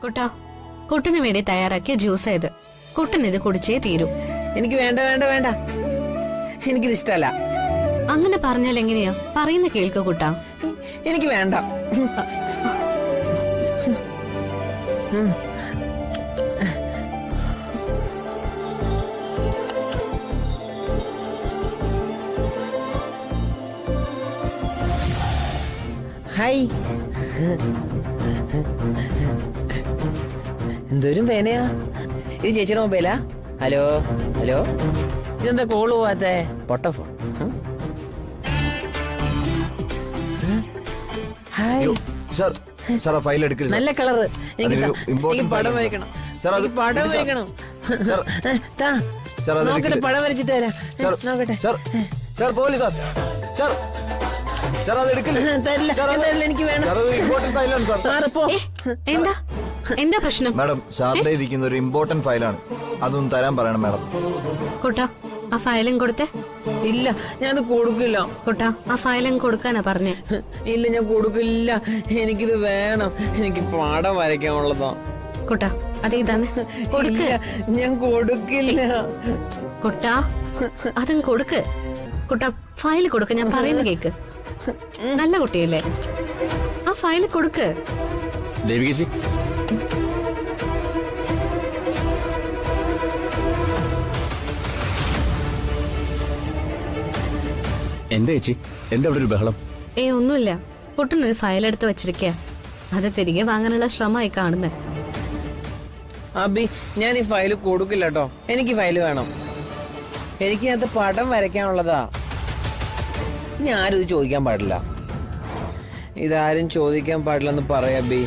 കുട്ടാ, കുട്ടിന് വേണ്ടി തയ്യാറാക്കിയ ജ്യൂസ് ഇത്. കുട്ടൻ ഇത് കുടിച്ചേ തീരൂ. എനിക്ക് വേണ്ട വേണ്ട വേണ്ട, എനിക്കിത് ഇഷ്ടല്ല. അങ്ങനെ പറഞ്ഞാൽ എങ്ങനെയാ? പറയുന്ന കേൾക്ക കുട്ടാ. എനിക്ക് വേണ്ട. ഹായ്, എന്തോരും പേനയാ ഇത്? ചേച്ചിയുടെ മൊബൈലാ? ഹലോ ഹലോ, ഇതെന്താ കോള് പോവാത്തെ? പൊട്ട phone. Hi sir, sir file എടുക്കരുത്. നല്ല കളറ്. എനിക്ക് important പടം file വരയ്ക്കണം. സർ, അത് പടം വരയ്ക്കണം. സർ, അത് നോക്കട്ടെ, പടം വരച്ചിട്ട് തരാം. നോക്കട്ടെ. സർ, സർ പോലെ സാർ, സർ, സർ അത് എടുക്കില്ല. തരില്ല, തരില്ല, എനിക്ക് വേണം. സർ, അത് ഇമ്പോർട്ടന്റ് ഫയലാണ് സാർ. മാറിപ്പോ. എന്താ എന്താ പ്രശ്നം? മാഡം, സാറിന്റെ ഇരിക്കുന്ന ഒരു ഇമ്പോർട്ടന്റ് ഫയലാണ്, അതൊന്നും തരാൻ പറയണം മാഡം. കുട്ടാ, ആ ഫയലും കൊടുത്തേ. ഇല്ല, ഞാനത് കൊടുക്കില്ല. കുട്ടാ, ആ ഫയലും കൊടുക്കാനാ പറഞ്ഞേ. ഇല്ല, ഞാൻ കൊടുക്കില്ല. എനിക്കിത് വേണം. എനിക്ക് പടം വരയ്ക്കാനുള്ളതാ. കുട്ടാ, അത് ഇതാണ്. കൊടുക്ക്. ഇല്ല, ഞാൻ കൊടുക്കില്ല. കുട്ടാ, അതും കൊടുക്ക്. കുട്ടാ, ഫയൽ കൊടുക്ക. ഞാൻ പറയുന്ന കേക്ക്. നല്ല കുട്ടിയല്ലേ? ആ ഫയൽ കൊടുക്ക്. ദേവികേച്ചി, എന്താ ചേച്ചി, എന്താ അവിടെ ഒരു ബഹളം? ഒന്നുമില്ല. കുട്ടനൊരു ഫയൽ എടുത്ത് വെച്ചിരിക്കുക. അത് തിരികെ വാങ്ങാനുള്ള ശ്രമമായി കാണുന്നേ. അബി, ഞാൻ ഈ ഫയല് കൊടുക്കില്ല കേട്ടോ. എനിക്ക് ഫയല് വേണം. എനിക്ക് അത് പടം വരയ്ക്കാനുള്ളതാ. ഇനി ആരും ഇത് ചോദിക്കാൻ പാടില്ല. ഇതാരും ചോദിക്കാൻ പാടില്ലെന്ന് പറയാ അബി.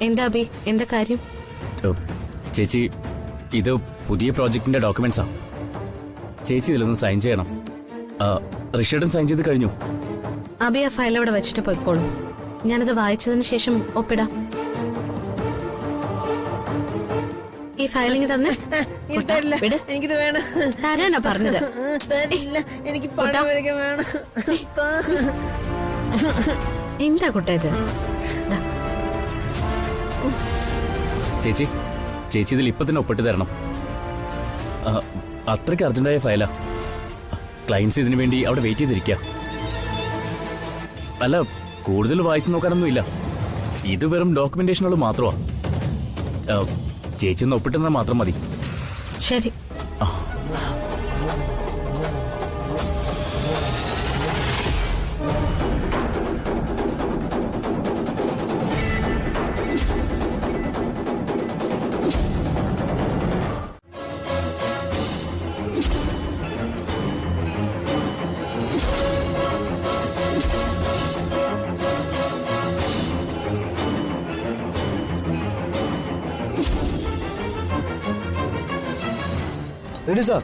എന്താ അബി, എന്താ കാര്യം? ചേച്ചി, ഇത് പുതിയ പ്രോജക്ടിന്റെ ഡോക്യുമെന്റ്സാ. ചേച്ചി ഇതിലൊന്ന് സൈൻ ചെയ്യണം. റിഷേർഡൻ സൈൻ ചെയ്ത് കഴിഞ്ഞു. അബി, ആ ഫയൽ അവിടെ വെച്ചിട്ട് പോയിക്കോളൂ. ഞാനത് വായിച്ചതിന് ശേഷം ഒപ്പിടാം. ഈ ഫയലിംഗ് തന്നെ എനിക്കിത് വേണം. തരാനാ പറഞ്ഞത്. എനിക്ക് പടം വരയ്ക്കാൻ വേണം. എന്താ കുട്ടാ ഇത്? ചേച്ചി, ചേച്ചി ഇതിൽ ഇപ്പൊ തന്നെ ഒപ്പിട്ട് തരണം. അത്രയ്ക്ക് അർജന്റായ ഫയലാ. ക്ലയൻസ് ഇതിനു വേണ്ടി അവിടെ വെയിറ്റ് ചെയ്തിരിക്കുക. അല്ല, കൂടുതൽ വായിച്ചു നോക്കാനൊന്നുമില്ല. ഇത് വെറും ഡോക്യുമെന്റേഷനുകൾ മാത്രമാ. ചേച്ചി ഒന്ന് ഒപ്പിട്ടെന്നാൽ മാത്രം മതി. ശരി. Ready sir.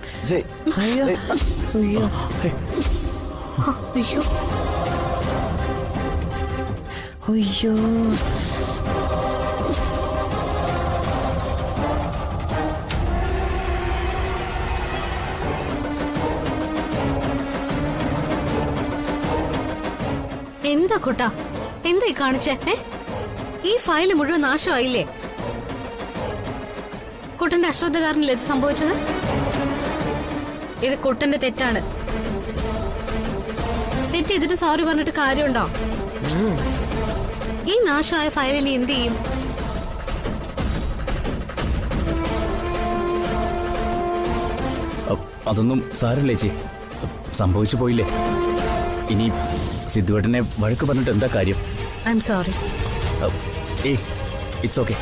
അയ്യോ, അയ്യോ, അയ്യോ, അയ്യോ. എന്താ കുട്ടാ, എന്താ ഈ കാണിച്ചേ? ഈ ഫയല് മുഴുവൻ നാശമായില്ലേ? കുട്ടന്റെ അശ്രദ്ധ കാരണല്ലേ ഇത് സംഭവിച്ചത്? ഇത് കുട്ടന്റെ തെറ്റാണ്. തെറ്റ് ചെയ്തിട്ട് സോറി പറഞ്ഞിട്ട് കാര്യമുണ്ടോ? ഈ നാശമായ ഫയലിന് എന്ത് ചെയ്യും? അതൊന്നും സാരമില്ല ചേച്ചി, സംഭവിച്ചു പോയില്ലേ. ഇനി സിദ്ധുവേട്ടനെ വഴക്ക് പറഞ്ഞിട്ട് എന്താ കാര്യം? I am sorry. It's okay.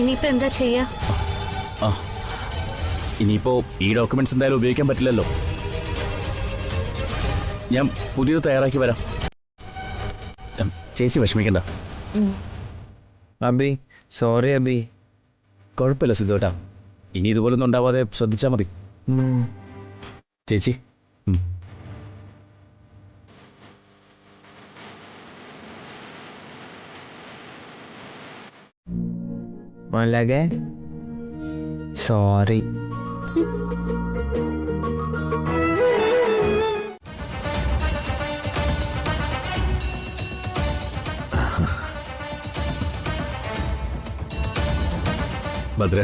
ഇനിയിപ്പോ എന്താ ചെയ്യാ? ഇനിയിപ്പോ ഈ ഡോക്യുമെന്റ്സ് എന്തായാലും ഉപയോഗിക്കാൻ പറ്റില്ലല്ലോ. ഞാൻ പുതിയത് തയ്യാറാക്കി വരാം. ചേച്ചി വിഷമിക്കണ്ട. അബി, സോറി അബി. കുഴപ്പമില്ല സിദ്ധുവേട്ടാ, ഇനി ഇതുപോലൊന്നും ഉണ്ടാവാതെ ശ്രദ്ധിച്ചാൽ മതി. ചേച്ചി, മലകെ സോറി. ഭദ്ര,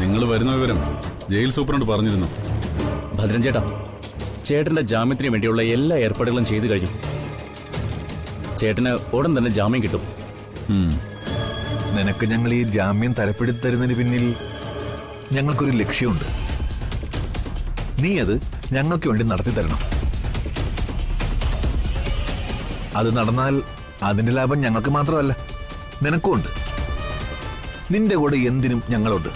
നിങ്ങൾ വരുന്ന വിവരം ജയിൽ സൂപ്രണ്ട് പറഞ്ഞിരുന്നു. ഭദ്രൻ ചേട്ടാ, ചേട്ടന്റെ ജാമ്യത്തിന് വേണ്ടിയുള്ള എല്ലാ ഏർപ്പാടുകളും ചെയ്തു കഴിഞ്ഞു. ചേട്ടന് ഉടൻ തന്നെ ജാമ്യം കിട്ടും. നിനക്ക് ഞങ്ങൾ ഈ ജാമ്യം തരപ്പെടുത്തി തരുന്നതിന് പിന്നിൽ ഞങ്ങൾക്കൊരു ലക്ഷ്യമുണ്ട്. നീ അത് ഞങ്ങൾക്ക് വേണ്ടി നടത്തി തരണം. അത് നടന്നാൽ അതിന്റെ ലാഭം ഞങ്ങൾക്ക് മാത്രമല്ല, നിനക്കും ഉണ്ട്. നിന്റെ കൂടെ എന്തിനും ഞങ്ങളുണ്ട്.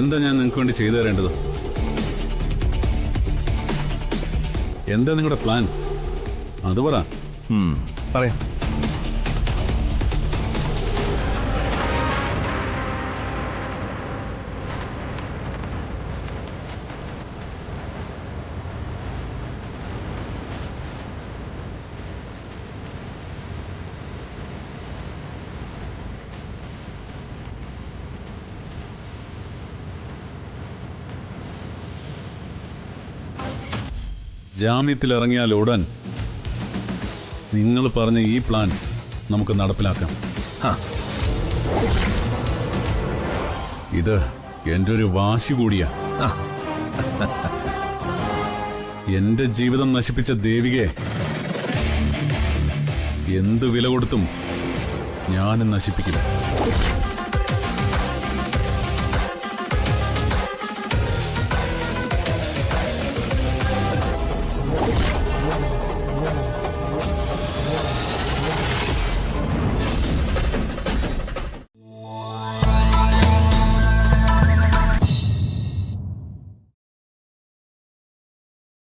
എന്താ ഞാൻ നിങ്ങൾക്ക് വേണ്ടി ചെയ്തു തരേണ്ടത്? എന്താ നിങ്ങളുടെ പ്ലാൻ? അത് പറ. പറയാം. ജാമ്യത്തിൽ ഇറങ്ങിയാൽ ഉടൻ നിങ്ങൾ പറഞ്ഞ ഈ പ്ലാൻ നമുക്ക് നടപ്പിലാക്കാം. ഇത് എൻ്റെ ഒരു വാശി കൂടിയാ. എന്റെ ജീവിതം നശിപ്പിച്ച ദേവികയെ എന്ത് വില കൊടുത്തും ഞാനും നശിപ്പിക്കില്ല.